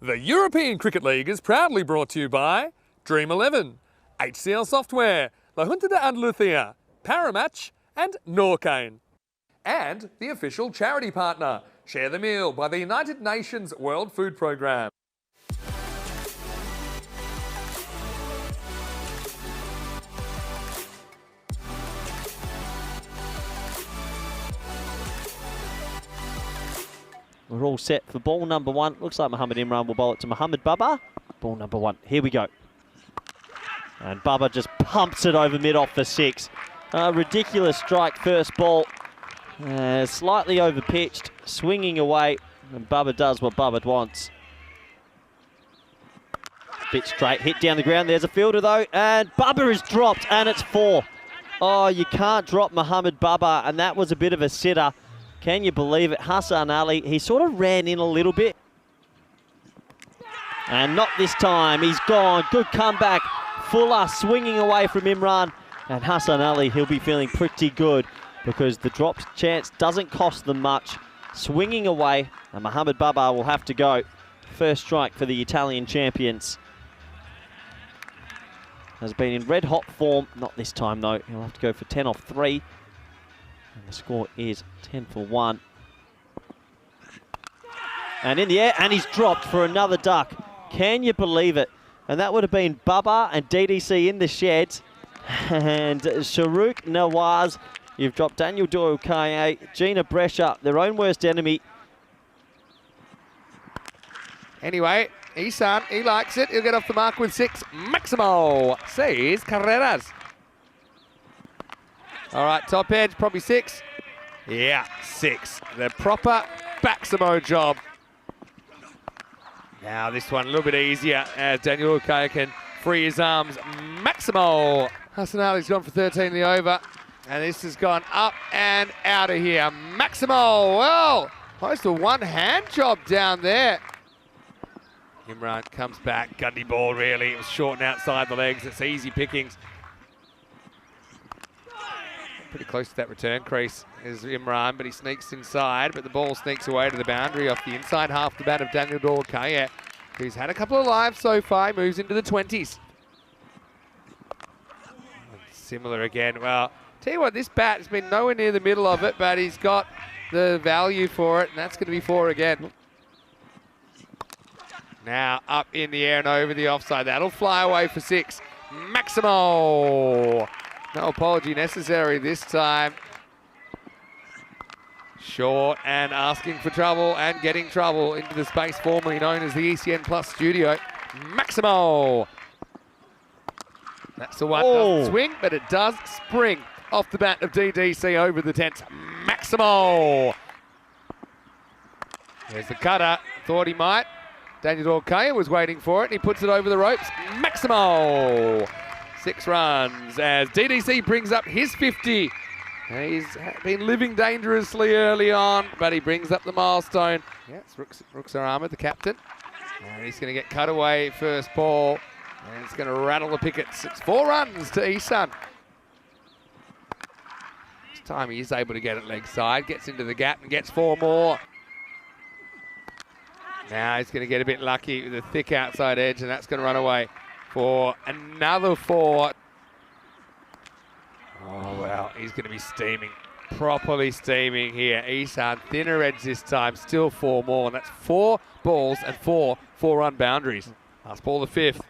The European Cricket League is proudly brought to you by Dream 11, HCL Software, La Junta de Andalucía, Paramatch and Norcane. And the official charity partner, Share the Meal by the United Nations World Food Programme. We're all set for ball number one. Looks like Mohamed Imran will bowl it to Mohamed Baba. Ball number one. Here we go. And Baba just pumps it over mid-off for six. Ridiculous strike first ball. Slightly over-pitched, swinging away. And Baba does what Baba wants. Bit straight, hit down the ground. There's a fielder though. And Baba is dropped and it's four. Oh, you can't drop Mohamed Baba. And that was a bit of a sitter. Can you believe it? Hassan Ali, he sort of ran in a little bit. And not this time, he's gone. Good comeback. Fuller swinging away from Imran. And Hassan Ali, he'll be feeling pretty good because the drop chance doesn't cost them much. Swinging away, and Mohamed Baba will have to go. First strike for the Italian champions. Has been in red hot form. Not this time though. He'll have to go for 10 off 3. And the score is 10 for 1. And in the air, and he's dropped for another duck. Can you believe it? And that would have been Baba and DDC in the sheds. And Shahrukh Nawaz, you've dropped Daniel Doyle-Kaye, Gina Brescia, their own worst enemy. Anyway, Ihsan, he likes it. He'll get off the mark with 6. Maximo sees Carreras. All right, top edge, probably 6. Yeah, 6. The proper Maximo job. Now this one a little bit easier as Daniel Doyle-Kaye can free his arms. Maximo. Hassan Ali's gone for 13 in the over. And this has gone up and out of here. Maximo, well, close to one hand job down there. Imran comes back, Gundy ball really. It was short and outside the legs. It's easy pickings. Pretty close to that return crease is Imran, but he sneaks inside, but the ball sneaks away to the boundary off the inside half the bat of Daniel Doyle-Kaye, who's had a couple of lives so far, moves into the 20s. Similar again. Well, tell you what, this bat has been nowhere near the middle of it, but he's got the value for it, and that's going to be 4 again. Now up in the air and over the offside. That'll fly away for 6. Maximo. No apology necessary this time. Short and asking for trouble and getting trouble into the space formerly known as the ECN Plus studio. Maximo. That's the one. Doesn't swing, but it does spring off the bat of DDC over the tents. Maximo. There's the cutter. Thought he might. Daniel Doyle-Kaye was waiting for it. And he puts it over the ropes. Maximo. 6 runs as DDC brings up his 50. He's been living dangerously early on, but he brings up the milestone. Yeah, it's Rukhsar Ahmed, the captain. And he's going to get cut away first ball. And it's going to rattle the pickets. It's 4 runs to Ihsan. This time he is able to get it leg side, gets into the gap and gets 4 more. Now he's going to get a bit lucky with a thick outside edge, and that's going to run away for another 4. Oh, well, he's going to be steaming, properly steaming here. Ihsan, thinner edge this time, still 4 more, and that's 4 balls and 4 4-run boundaries. Last ball, the 5th.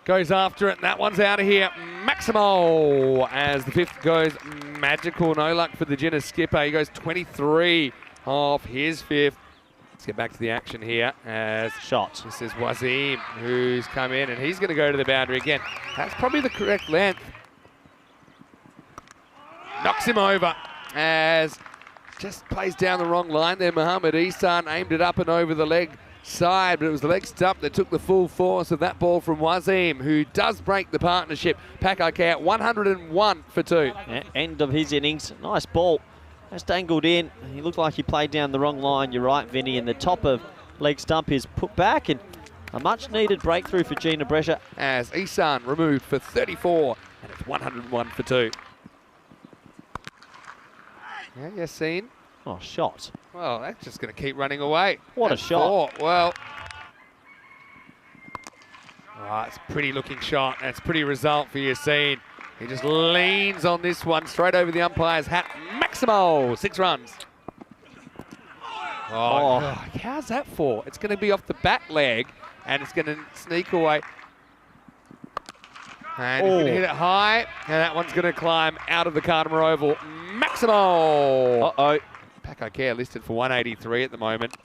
Goes after it, and that one's out of here. Maximo, as the 5th goes magical. No luck for the Ginner skipper. He goes 23 off his 5th. Let's get back to the action here as shot. This is Wasim who's come in, and he's going to go to the boundary again. That's probably the correct length. Knocks him over as just plays down the wrong line there. Mohamed Ihsan aimed it up and over the leg side, but it was the leg stump that took the full force of that ball from Wasim, who does break the partnership. PIC at 101 for 2. Yeah, end of his innings. Nice ball. Just angled in. He looked like he played down the wrong line. You're right, Vinny. And the top of leg stump is put back, and a much-needed breakthrough for Gina Brescia. As Ihsan removed for 34, and it's 101 for 2. Yeah, Yassine. Oh, shot. Well, that's just going to keep running away. What a That's shot. 4. Well, it's a pretty looking shot. That's a pretty result for Yassine. He just leans on this one straight over the umpire's hat. Maximo, 6 runs. Oh, how's that for? It's going to be off the back leg, and it's going to sneak away. And he's going to hit it high, and that one's going to climb out of the Carter Oval. Maximo! Uh-oh. PIC listed for 183 at the moment.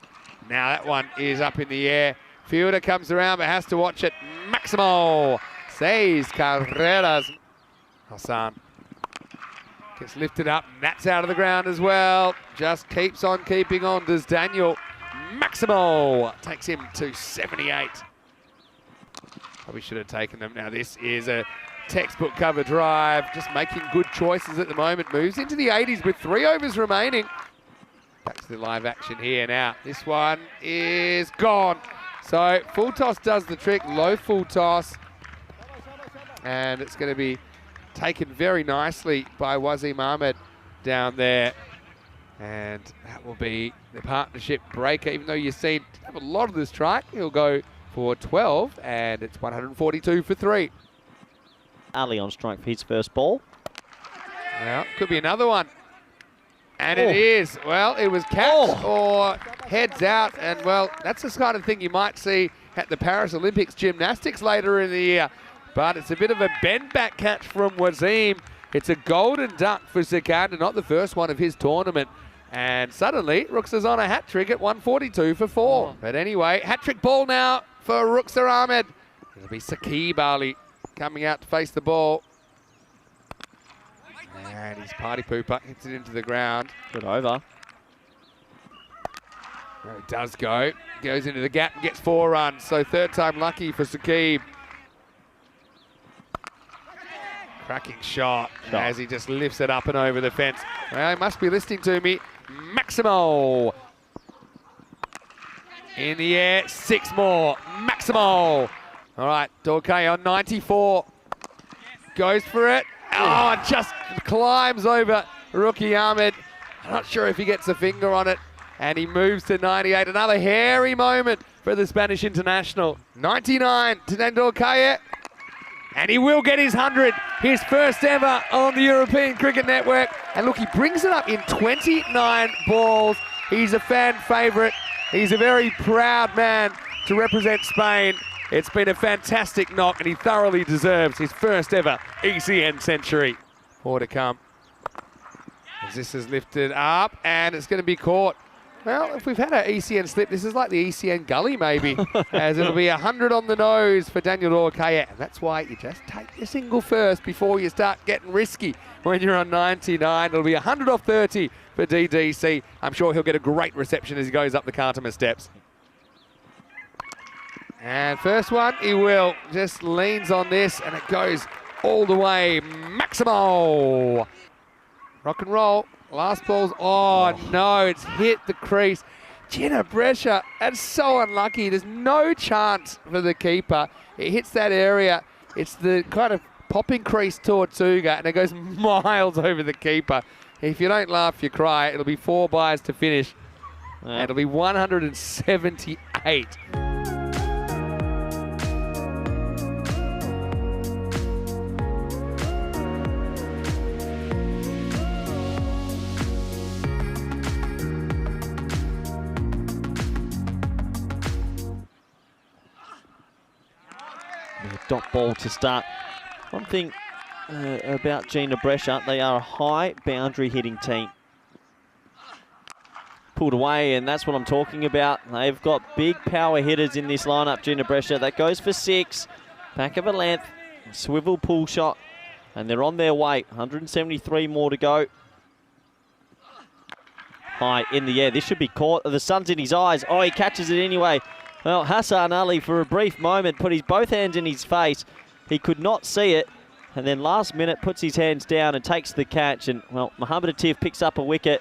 Now that one is up in the air. Fielder comes around, but has to watch it. Maximo! 6 carreras. Hassan gets lifted up, and that's out of the ground as well. Just keeps on keeping on, does Daniel. Maximo takes him to 78. Probably should have taken them. Now this is a textbook cover drive, just making good choices at the moment. Moves into the 80s with 3 overs remaining. Back to the live action here now. This one is gone. So full toss does the trick, low full toss. And it's going to be taken very nicely by Wasim Ahmed down there. And that will be the partnership breaker. Even though you've seen have a lot of this strike, he'll go for 12, and it's 142 for 3. Ali on strike for his first ball. Now, could be another one. And it is. Well, it was catch or heads out. And, well, that's the kind of thing you might see at the Paris Olympics gymnastics later in the year. But it's a bit of a bend-back catch from Wasim. It's a golden duck for Sikandar, not the first one of his tournament. And suddenly, Ruxa's on a hat-trick at 142 for 4. But anyway, hat-trick ball now for Ruxa Ahmed. It'll be Saqib Ali coming out to face the ball. And his party pooper hits it into the ground. Good over. There it does go. Goes into the gap and gets 4 runs. So third time lucky for Saqib. Cracking shot as he just lifts it up and over the fence. Well, he must be listening to me. Maximo. In the air, 6 more. Maximo. All right, Dorkay on 94. Goes for it. Oh, just climbs over Rookie Ahmed. I'm not sure if he gets a finger on it. And he moves to 98. Another hairy moment for the Spanish international. 99 to Dorkay. And he will get his 100, his first ever on the European Cricket Network. And look, he brings it up in 29 balls. He's a fan favourite. He's a very proud man to represent Spain. It's been a fantastic knock, and he thoroughly deserves his first ever ECN century. More to come. As this is lifted up, and it's going to be caught. Well, if we've had an ECN slip, this is like the ECN gully maybe, as it'll be 100 on the nose for Daniel Dorkay. And that's why you just take your single first before you start getting risky when you're on 99. It'll be 100 off 30 for DDC. I'm sure he'll get a great reception as he goes up the Cartama steps. And first one, he will. Just leans on this, and it goes all the way. Maximo. Rock and roll. Last ball's, no, it's hit the crease. Gina Brescia, that's so unlucky. There's no chance for the keeper. It hits that area. It's the kind of popping crease Tortuga, and it goes miles over the keeper. If you don't laugh, you cry. It'll be 4 byes to finish. And it'll be 178. Dot ball to start. One thing about Gina Brescia, they are a high boundary hitting team. Pulled away, and that's what I'm talking about. They've got big power hitters in this lineup, Gina Brescia. That goes for 6. Back of a length, swivel pull shot, and they're on their way. 173 more to go. High in the air. This should be caught. The sun's in his eyes. Oh, he catches it anyway. Well, Hassan Ali, for a brief moment, put his both hands in his face. He could not see it. And then last minute, puts his hands down and takes the catch. And, well, Mohamed Atif picks up a wicket.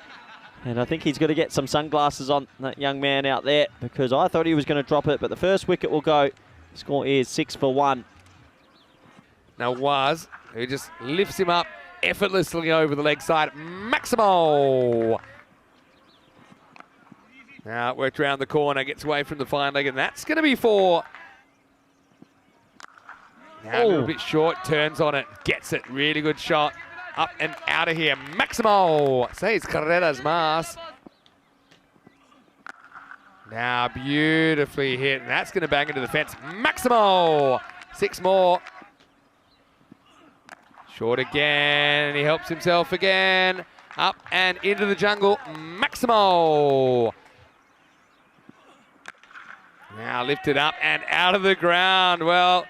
And I think he's got to get some sunglasses on, that young man out there, because I thought he was going to drop it. But the first wicket will go. Score is 6 for 1. Now Waz, who just lifts him up effortlessly over the leg side. Maximo. Now it worked around the corner, gets away from the fine leg, and that's going to be 4. Now a little bit short, turns on it, gets it. Really good shot. Up and out of here. Maximo says carreras más. Now beautifully hit, and that's going to bang into the fence. Maximo! 6 more. Short again, and he helps himself again. Up and into the jungle. Maximo! Now lifted up and out of the ground. Well,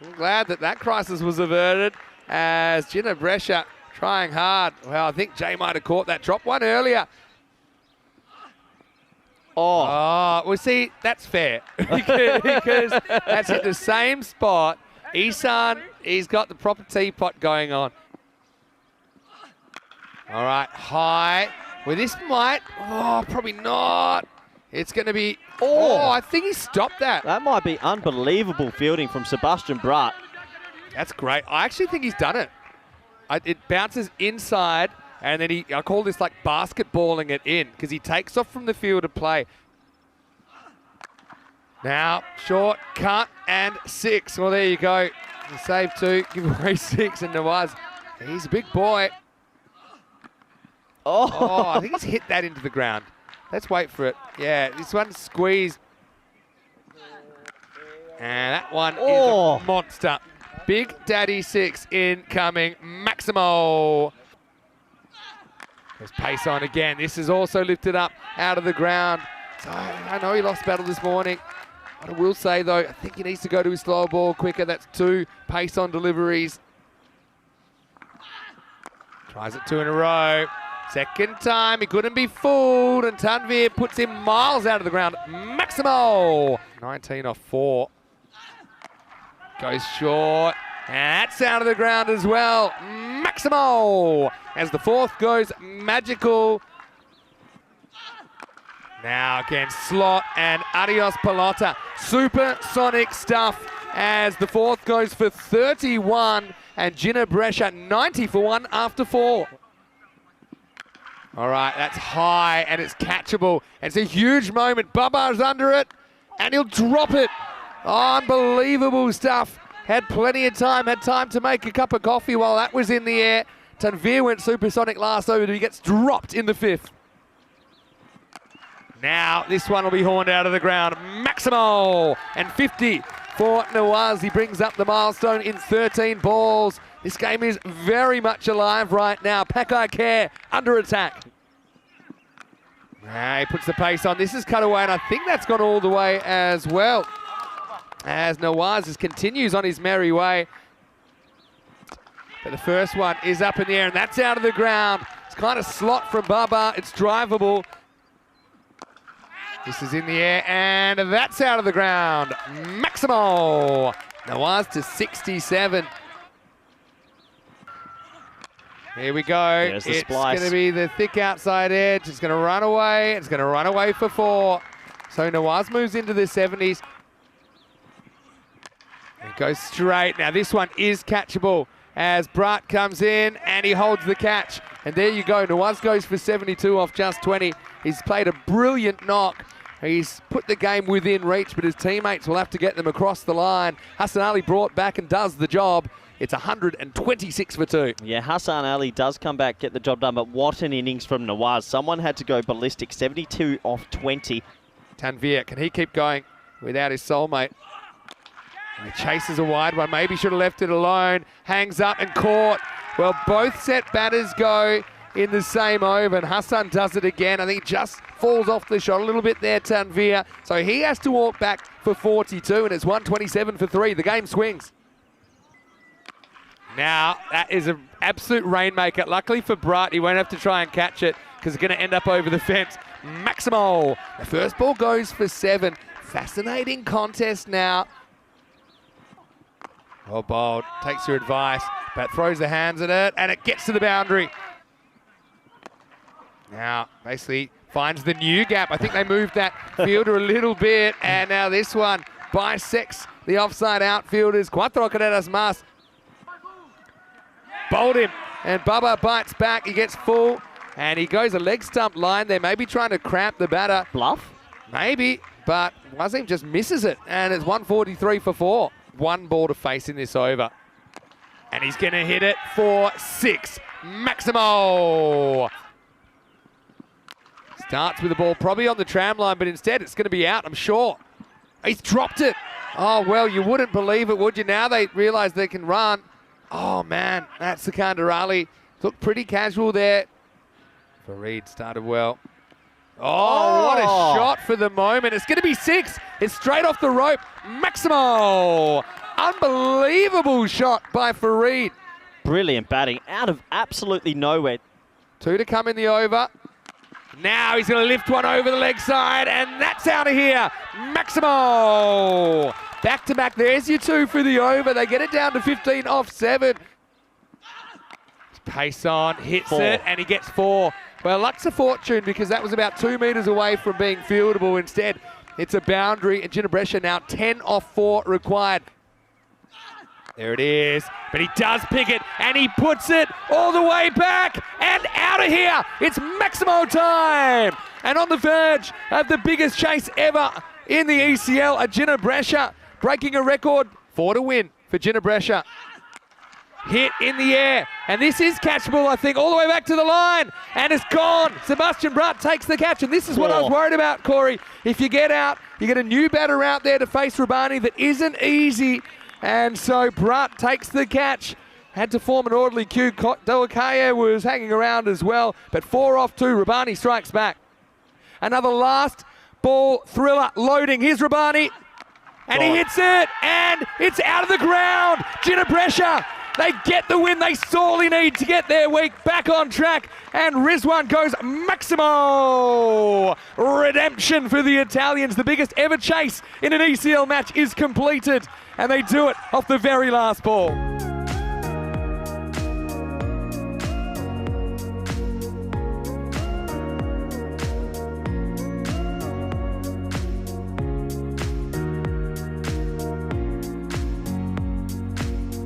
I'm glad that that crisis was averted as JIB Brescia trying hard. Well, I think Jay might have caught that drop one earlier. Oh, well, see, that's fair because that's at the same spot. Isan, he's got the proper teapot going on. All right, high. Well, this might, probably not. It's going to be, I think he stopped that. That might be unbelievable fielding from Sebastian Bratt. That's great. I actually think he's done it. It bounces inside, and then I call this like basketballing it in because he takes off from the field of play. Now, short, cut, and 6. Well, there you go. You save 2, give away 6, and Nawaz, he's a big boy. Oh, I think he's hit that into the ground. Let's wait for it. Yeah, this one's squeezed. And that one is a monster. Big Daddy 6 incoming. Maximo. There's pace on again. This is also lifted up out of the ground. So I know he lost battle this morning. What I will say, though, I think he needs to go to his slow ball quicker. That's 2 pace on deliveries. Tries it 2 in a row. Second time, he couldn't be fooled, and Tanvir puts him miles out of the ground. Maximo! 19 off 4. Goes short, and that's out of the ground as well. Maximo! As the 4th goes magical. Now again, slot and adios pelota. Supersonic stuff as the 4th goes for 31, and JIB Brescia 90 for 1 after 4. All right, that's high and it's catchable. It's a huge moment. Baba's under it and he'll drop it. Unbelievable stuff. Had plenty of time, had time to make a cup of coffee while that was in the air. Tanvir went supersonic last over, but he gets dropped in the 5th. Now this one will be horned out of the ground. Maximo and 50 for Nawaz. He brings up the milestone in 13 balls. This game is very much alive right now. PIC under attack. He puts the pace on. This is cut away, and I think that's gone all the way as well. As Nawaz continues on his merry way. But the first one is up in the air, and that's out of the ground. It's kind of slot from Baba. It's drivable. This is in the air, and that's out of the ground. Maximo! Nawaz to 67. Here we go. There's the it's splice. going to be the thick outside edge. It's going to run away. It's going to run away for 4. So Nawaz moves into the 70s. It goes straight. Now this one is catchable as Bratt comes in and he holds the catch. And there you go. Nawaz goes for 72 off just 20. He's played a brilliant knock. He's put the game within reach, but his teammates will have to get them across the line. Hassan Ali brought back and does the job. It's 126 for 2. Yeah, Hassan Ali does come back, get the job done, but what an innings from Nawaz. Someone had to go ballistic, 72 off 20. Tanvir, can he keep going without his soulmate? He chases a wide one, maybe should have left it alone. Hangs up and caught. Well, both set batters go in the same over, and Hassan does it again. I think he just falls off the shot a little bit there, Tanvir. So he has to walk back for 42, and it's 127 for 3. The game swings. Now, that is an absolute rainmaker. Luckily for Bratt, he won't have to try and catch it because it's going to end up over the fence. Maximo. The first ball goes for 7. Fascinating contest now. Oh, Bold takes your advice, but throws the hands at it, and it gets to the boundary. Now, basically finds the new gap. I think they moved that fielder a little bit, and now this one bisects the offside outfielders. Cuatro carreras más. Bowled him, and Baba bites back. He gets full, and he goes a leg stump line there, maybe trying to cramp the batter. Bluff? Maybe, but Wasim just misses it, and it's 143 for 4. 1 ball to face in this over. And he's going to hit it for 6. Maximo! Starts with the ball probably on the tram line, but instead it's going to be out, I'm sure. He's dropped it. Oh, well, you wouldn't believe it, would you? Now they realise they can run. Oh, man, that's Sikandar Ali. Looked pretty casual there. Fareed started well. Oh, what a shot for the moment. It's going to be 6. It's straight off the rope. Maximo! Unbelievable shot by Fareed. Brilliant batting out of absolutely nowhere. 2 to come in the over. Now he's going to lift one over the leg side, and that's out of here. Maximo! Back to back. There's your 2 for the over. They get it down to 15 off 7. Pace on, hits 4. it, and he gets 4. Well, luck's a fortune because that was about 2 metres away from being fieldable. Instead, it's a boundary, and Ginebrescia now 10 off 4 required. There it is, but he does pick it, and he puts it all the way back, and out of here. It's Maximo time, and on the verge of the biggest chase ever in the ECL, a Ginebrescia breaking a record. 4 to win for Ginebrescia. Hit in the air, and this is catchable, I think, all the way back to the line, and it's gone. Sebastian Brutt takes the catch, and this is what I was worried about, Corey. If you get out, you get a new batter out there to face Rabani that isn't easy, and so Brutt takes the catch. Had to form an orderly queue. Doakaye was hanging around as well, but 4 off 2. Rabani strikes back. Another last ball thriller loading. Here's Rabani, and he hits it, and it's out of the ground. Ginebrescia, they get the win they sorely need to get their week back on track, and Rizwan goes Maximo. Redemption for the Italians. The biggest ever chase in an ECL match is completed, and they do it off the very last ball.